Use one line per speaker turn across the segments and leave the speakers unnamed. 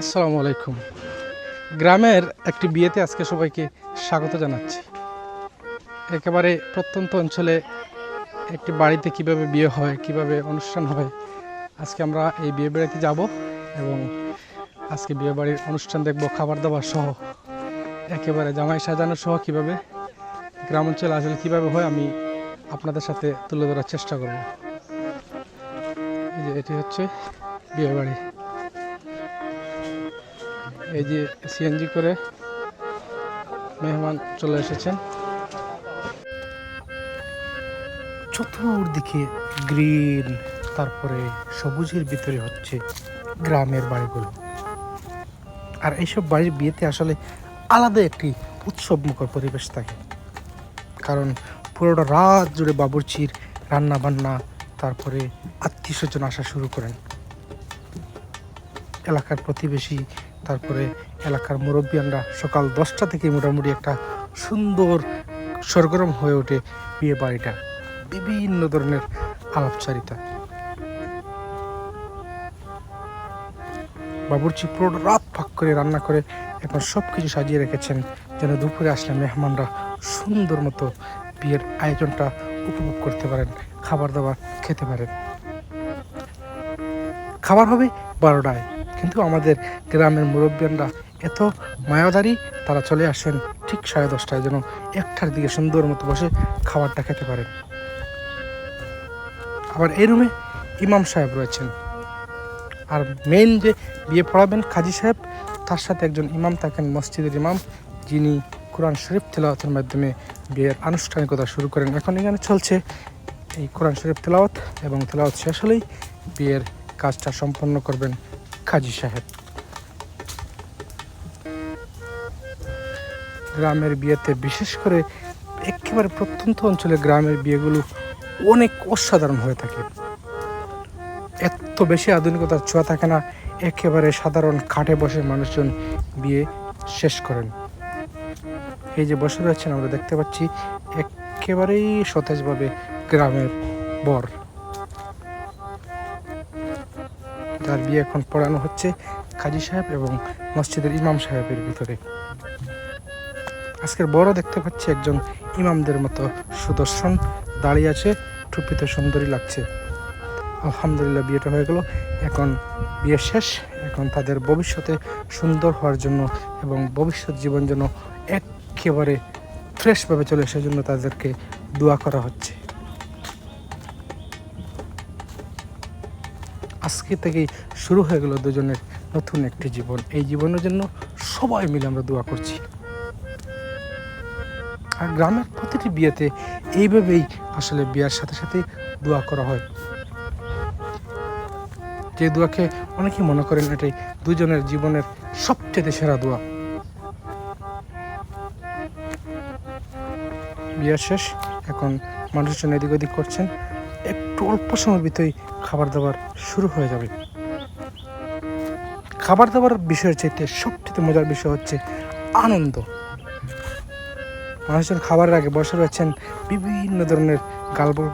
আসসালামু আলাইকুম। গ্রামের একটি বিয়েতে আজকে সবাইকে স্বাগত জানাচ্ছি। একেবারে প্রত্যন্ত অঞ্চলে একটি বাড়িতে কিভাবে বিয়ে হয়, কিভাবে অনুষ্ঠান হয়, আজকে আমরা এই বিয়ে বাড়িতে যাব এবং আজকে বিয়ে বাড়ির অনুষ্ঠান দেখব, খাবার দাবার সহ একেবারে জামাই সাজানো সহ কীভাবে গ্রাম অঞ্চলে আসলে কীভাবে হয় আমি আপনাদের সাথে তুলে ধরার চেষ্টা করব। এই যে এটি হচ্ছে বিয়ে বাড়ি। এই যে সিএনজি করে মেহমান চলে এসেছেন। চতুর্দিকে গ্রিন, তারপরে সবুজের ভিতরে হচ্ছে গ্রামের বাড়িগুলো। আর এইসব বাড়ির বিয়েতে আসলে আলাদা একটি উৎসবমুখর পরিবেশ থাকে, কারণ পুরোটা রাত জুড়ে বাবুর্চির রান্না বান্না, তারপরে আত্মীয় স্বজন আসা শুরু করেন, এলাকার প্রতিবেশী, তারপরে এলাকার মুরব্বিয়ানরা সকাল 10টা থেকে মোটামুটি একটা সুন্দর সরগরম হয়ে ওঠে বিয়ে বাড়িটা। বিভিন্ন ধরনের আলাপচারিতা, বাবুর্চি পুরো রাত ফাঁক করে রান্না করে এখন সব কিছু সাজিয়ে রেখেছেন যেন দুপুরে আসলে মেহমানরা সুন্দর মতো বিয়ের আয়োজনটা উপভোগ করতে পারেন, খাবার দাবার খেতে পারেন। খাবার হবে 12টায়, কিন্তু আমাদের গ্রামের মুরব্বিয়ানরা এত মায়াদারি, তারা চলে আসেন ঠিক 10:30টায় যেন 1টার দিকে সুন্দর মতো বসে খাবারটা খেতে পারেন। আবার এই রুমে ইমাম সাহেব রয়েছেন, আর মেইন যে বিয়ে পড়াবেন কাজী সাহেব, তার সাথে একজন ইমাম থাকেন, মসজিদের ইমাম, যিনি কোরআন শরীফ তেলাওয়াতের মাধ্যমে বিয়ের আনুষ্ঠানিকতা শুরু করেন। এখন এখানে চলছে এই কোরআন শরীফ তেলাওয়াত, এবং তেলাওয়াত শেষ হলেই বিয়ের কাজটা সম্পন্ন করবেন কাজী সাহেব। গ্রামের বিয়েতে, বিশেষ করে একেবারে প্রত্যন্ত অঞ্চলে গ্রামের বিয়েগুলো অনেক অসাধারণ হয়ে থাকে। এত বেশি আধুনিকতার ছোঁয়া থাকে না, একেবারে সাধারণ খাটে বসে মানুষজন বিয়ে শেষ করেন। এই যে বসে রয়েছেন আমরা দেখতে পাচ্ছি একেবারেই সতেজভাবে গ্রামের বর, যার বিয়ে এখন পড়ানো হচ্ছে কাজী সাহেব এবং মসজিদের ইমাম সাহেবের ভিতরে। আজকের বড় দেখতে পাচ্ছি একজন ইমামদের মতো সুদর্শন, দাঁড়িয়ে আছে, টুপিতে সুন্দরী লাগছে। আলহামদুলিল্লাহ, বিয়েটা হয়ে গেল। এখন বিয়ে শেষ, এখন তাদের ভবিষ্যতে সুন্দর হওয়ার জন্য এবং ভবিষ্যৎ জীবন যেন একেবারে ফ্রেশভাবে চলে আসার জন্য তাদেরকে দোয়া করা হচ্ছে। আজকে থেকেই শুরু হয়ে গেল দুজনের নতুন একটি জীবন। এই জীবনের জন্য সবাই মিলে আমরা দোয়া করছি। আর গ্রামের প্রতিটি বিয়েতে এইভাবেই আসলে বিয়ের সাথে সাথে দোয়া করা হয়, যে দোয়াকে অনেকেই মনে করেন এটাই দুজনের জীবনের সবচেয়ে সেরা দোয়া। বিয়ে শেষ, এখন মানুষজন এদিক ওদিক করছেন, একটু অল্প সময়ের ভিতরেই খাবার দাবার শুরু হয়ে যাবে। খাবার দাবার বিষয়ের চাইতে সবচেয়ে মজার বিষয় হচ্ছে আনন্দ। মানুষজন খাবারের আগে বসে রয়েছেন, বিভিন্ন ধরনের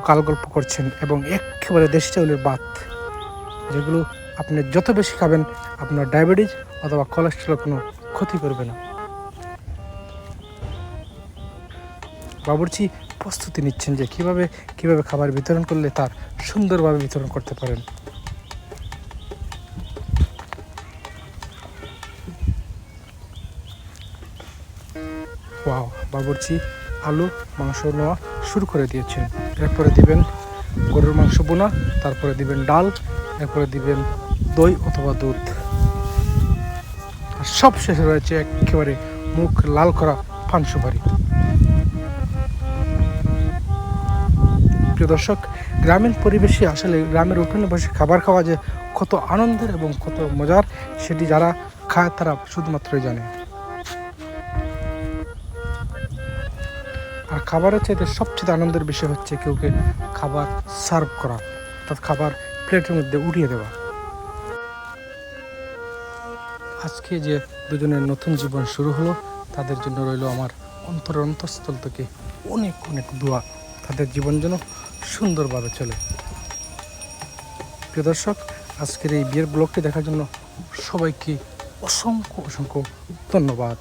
গাল গল্প করছেন, এবং একেবারে দেশি চাউলের ভাত, যেগুলো আপনি যত বেশি খাবেন আপনার ডায়াবেটিস অথবা কোলেস্ট্রল কোনো ক্ষতি করবে না। বাবুর্চি প্রস্তুতি নিচ্ছেন যে কিভাবে খাবার বিতরণ করলে তার সুন্দরভাবে বিতরণ করতে পারেন। ওয়াও, বাবুর্চি আলু মাংস নেওয়া শুরু করে দিয়েছেন। এরপরে দিবেন গরুর মাংস বোনা, তারপরে দিবেন ডাল, এরপরে দিবেন দই অথবা দুধ, আর সব শেষে রয়েছে একেবারে মুখ লাল করা পান সুপারি। প্রিয় দর্শক, গ্রামীণ পরিবেশে আসলে গ্রামের উঠোনে বসে খাবার খাওয়া যে কত আনন্দের এবং কত মজার, সেটি যারা খায় তারা শুধুমাত্রই জানে। আর খাবারের চাইতে সবচেয়ে আনন্দের বিষয় হচ্ছে কেউকে খাবার সার্ভ করা, অর্থাৎ খাবার প্লেটের মধ্যে উঠিয়ে দেওয়া। আজকে যে দুজনের নতুন জীবন শুরু হলো, তাদের জন্য রইল আমার অন্তরের অন্তঃস্থল থেকে অনেক অনেক দোয়া, তাদের জীবন যেন সুন্দরভাবে চলে। প্রিয় দর্শক, আজকের এই বিয়ের ব্লগটি দেখার জন্য সবাইকে
অসংখ্য
অসংখ্য ধন্যবাদ।